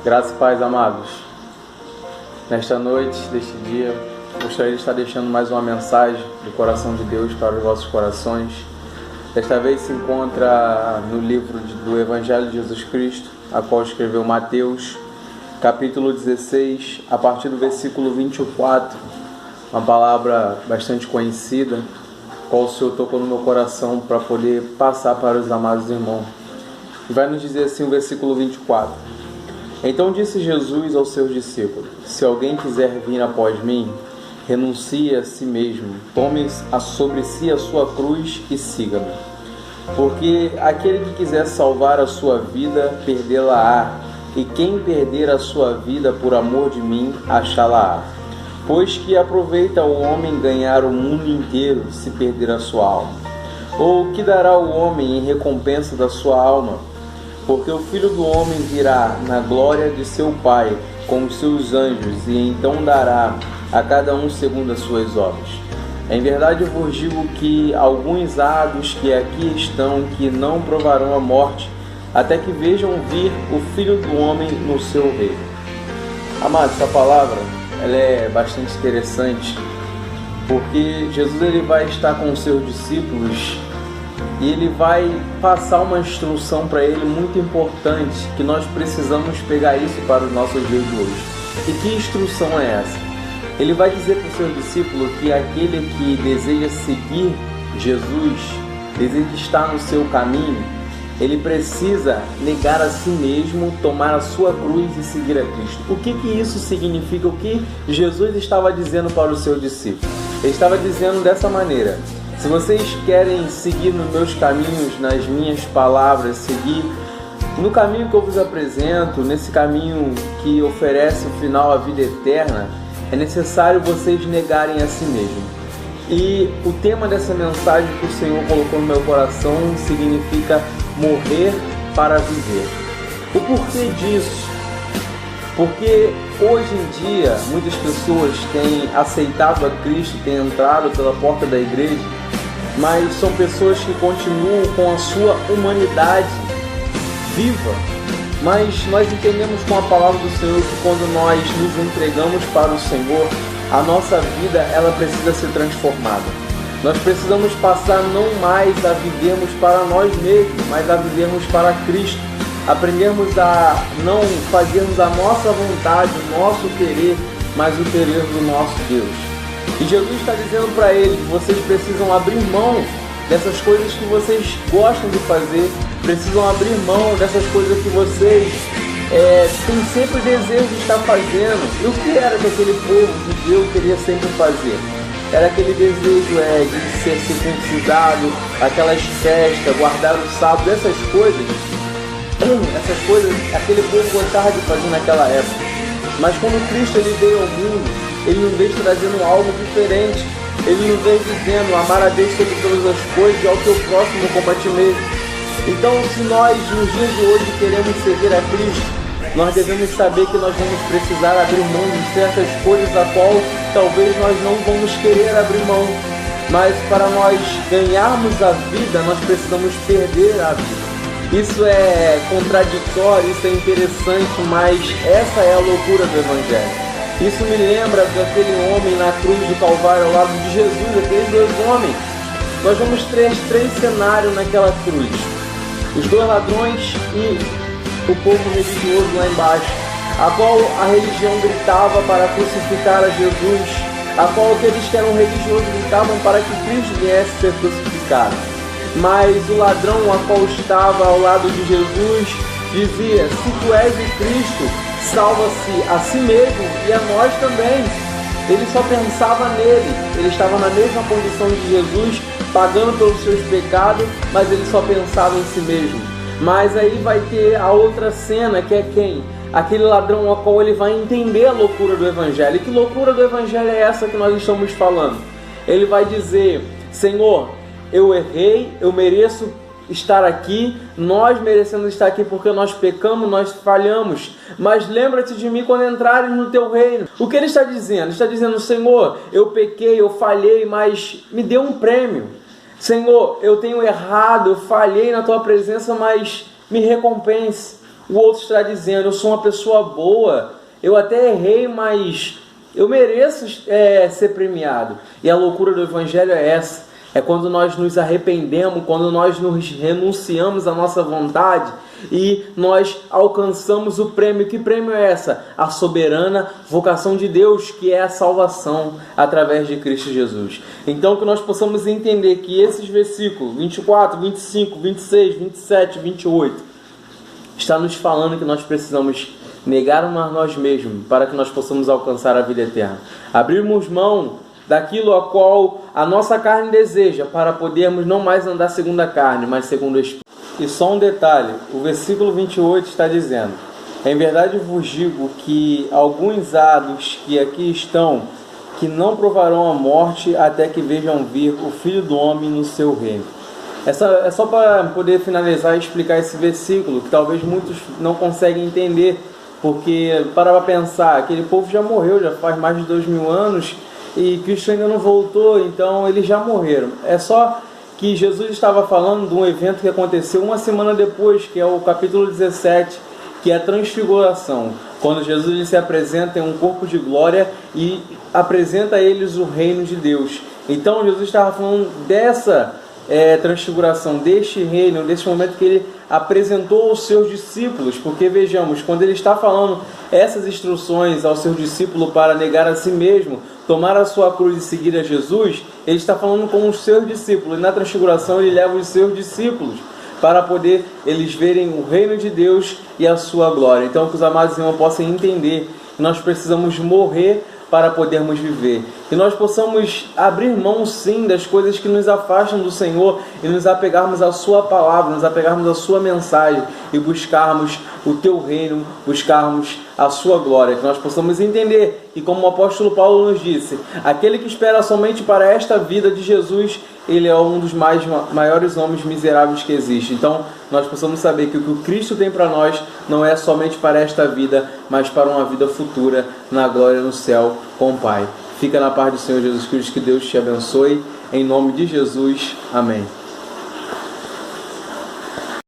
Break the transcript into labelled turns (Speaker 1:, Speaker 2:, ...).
Speaker 1: Graças e paz, amados. Nesta noite, deste dia, gostaria de estar deixando mais uma mensagem do coração de Deus para os vossos corações. Desta vez se encontra no livro do Evangelho de Jesus Cristo, a qual escreveu Mateus, capítulo 16, a partir do versículo 24, uma palavra bastante conhecida, qual o Senhor tocou no meu coração para poder passar para os amados irmãos. E vai nos dizer assim o versículo 24. Então disse Jesus aos seus discípulos: se alguém quiser vir após mim, renuncie a si mesmo, tome sobre si a sua cruz e siga-me. Porque aquele que quiser salvar a sua vida, perdê-la-á, e quem perder a sua vida por amor de mim, achá-la-á. Pois que aproveita o homem ganhar o mundo inteiro se perder a sua alma? Ou o que dará o homem em recompensa da sua alma? Porque o Filho do Homem virá na glória de seu Pai com os seus anjos, e então dará a cada um segundo as suas obras. Em verdade eu vos digo que alguns há dos que aqui estão que não provarão a morte, até que vejam vir o Filho do Homem no seu reino. Amados, essa palavra ela é bastante interessante, porque Jesus ele vai estar com os seus discípulos e ele vai passar uma instrução para ele muito importante, que nós precisamos pegar isso para os nossos dias de hoje. E que instrução é essa? Ele vai dizer para o seu discípulo que aquele que deseja seguir Jesus, deseja estar no seu caminho, ele precisa negar a si mesmo, tomar a sua cruz e seguir a Cristo. O que isso significa? O que Jesus estava dizendo para os seus discípulos? Ele estava dizendo dessa maneira: se vocês querem seguir nos meus caminhos, nas minhas palavras, seguir no caminho que eu vos apresento, nesse caminho que oferece o final à vida eterna, é necessário vocês negarem a si mesmo. E o tema dessa mensagem que o Senhor colocou no meu coração significa morrer para viver. O porquê disso? Porque hoje em dia muitas pessoas têm aceitado a Cristo, têm entrado pela porta da igreja, mas são pessoas que continuam com a sua humanidade viva. Mas nós entendemos com a palavra do Senhor que quando nós nos entregamos para o Senhor, a nossa vida ela precisa ser transformada. Nós precisamos passar não mais a vivermos para nós mesmos, mas a vivermos para Cristo. Aprendermos a não fazermos a nossa vontade, o nosso querer, mas o querer do nosso Deus. E Jesus está dizendo para eles: vocês precisam abrir mão dessas coisas que vocês gostam de fazer, precisam abrir mão dessas coisas que vocês têm sempre desejo de estar fazendo. E o que era que aquele povo judeu queria sempre fazer? Era aquele desejo de ser circuncidado, aquelas festas, guardar o sábado, essas coisas aquele povo gostava de fazer naquela época. Mas quando Cristo ele veio ao mundo, ele nos veio trazendo algo diferente. Ele nos veio dizendo: amar a Deus sobre todas as coisas e ao teu próximo como a ti mesmo. Então, se nós nos dias de hoje queremos servir a Cristo, nós devemos saber que nós vamos precisar abrir mão de certas coisas a qual talvez nós não vamos querer abrir mão. Mas para nós ganharmos a vida, nós precisamos perder a vida. Isso é contraditório, isso é interessante, mas essa é a loucura do Evangelho. Isso me lembra daquele homem na cruz do Calvário ao lado de Jesus, aqueles dois homens. Nós vamos ter três cenários naquela cruz: os dois ladrões e o povo religioso lá embaixo, a qual a religião gritava para crucificar a Jesus, a qual aqueles que eram religiosos gritavam para que Cristo viesse ser crucificado. Mas o ladrão a qual estava ao lado de Jesus dizia: se tu és o Cristo, salva-se a si mesmo e a nós também. Ele só pensava nele, ele estava na mesma condição de Jesus, pagando pelos seus pecados, mas ele só pensava em si mesmo. Mas aí vai ter a outra cena, que é quem? Aquele ladrão ao qual ele vai entender a loucura do Evangelho. E que loucura do Evangelho é essa que nós estamos falando? Ele vai dizer: Senhor, eu errei, eu mereço estar aqui, nós merecemos estar aqui porque nós pecamos, nós falhamos, mas lembra-te de mim quando entrares no teu reino. O que ele está dizendo? Ele está dizendo: Senhor, eu pequei, eu falhei, mas me dê um prêmio. Senhor, eu tenho errado, eu falhei na tua presença, mas me recompense. o outro está dizendo: eu sou uma pessoa boa, eu até errei, mas eu mereço ser premiado. E a loucura do Evangelho é essa: é quando nós nos arrependemos, quando nós nos renunciamos à nossa vontade e nós alcançamos o prêmio. Que prêmio é essa? A soberana vocação de Deus, que é a salvação através de Cristo Jesus. Então que nós possamos entender que esses versículos 24, 25, 26, 27, 28 está nos falando que nós precisamos negar nós mesmos para que nós possamos alcançar a vida eterna. Abrirmos mão daquilo a qual a nossa carne deseja, para podermos não mais andar segundo a carne, mas segundo o Espírito. E só um detalhe, o versículo 28 está dizendo: em verdade vos digo que alguns há dos que aqui estão, que não provarão a morte até que vejam vir o Filho do Homem no seu reino. É só para poder finalizar e explicar esse versículo, que talvez muitos não conseguem entender, porque para pensar, aquele povo já morreu, já faz mais de 2000 anos, e Cristo ainda não voltou, então eles já morreram. É só que Jesus estava falando de um evento que aconteceu uma semana depois, que é o capítulo 17, que é a transfiguração, quando Jesus se apresenta em um corpo de glória e apresenta a eles o reino de Deus. Então Jesus estava falando dessa transfiguração, deste reino, desse momento que ele apresentou aos seus discípulos, porque vejamos, quando ele está falando essas instruções aos seus discípulos para negar a si mesmo, tomar a sua cruz e seguir a Jesus, ele está falando com os seus discípulos, e na transfiguração ele leva os seus discípulos para poder eles verem o reino de Deus e a sua glória. Então que os amados irmãos possam entender que nós precisamos morrer para podermos viver. Que nós possamos abrir mão, sim, das coisas que nos afastam do Senhor e nos apegarmos à Sua palavra, nos apegarmos à Sua mensagem e buscarmos o Teu reino, buscarmos a Sua glória. Que nós possamos entender que, como o apóstolo Paulo nos disse, aquele que espera somente para esta vida de Jesus, ele é um dos maiores homens miseráveis que existe. Então, nós possamos saber que o que o Cristo tem para nós não é somente para esta vida, mas para uma vida futura na glória no céu com o Pai. Fica na paz do Senhor Jesus Cristo, que Deus te abençoe. Em nome de Jesus, amém.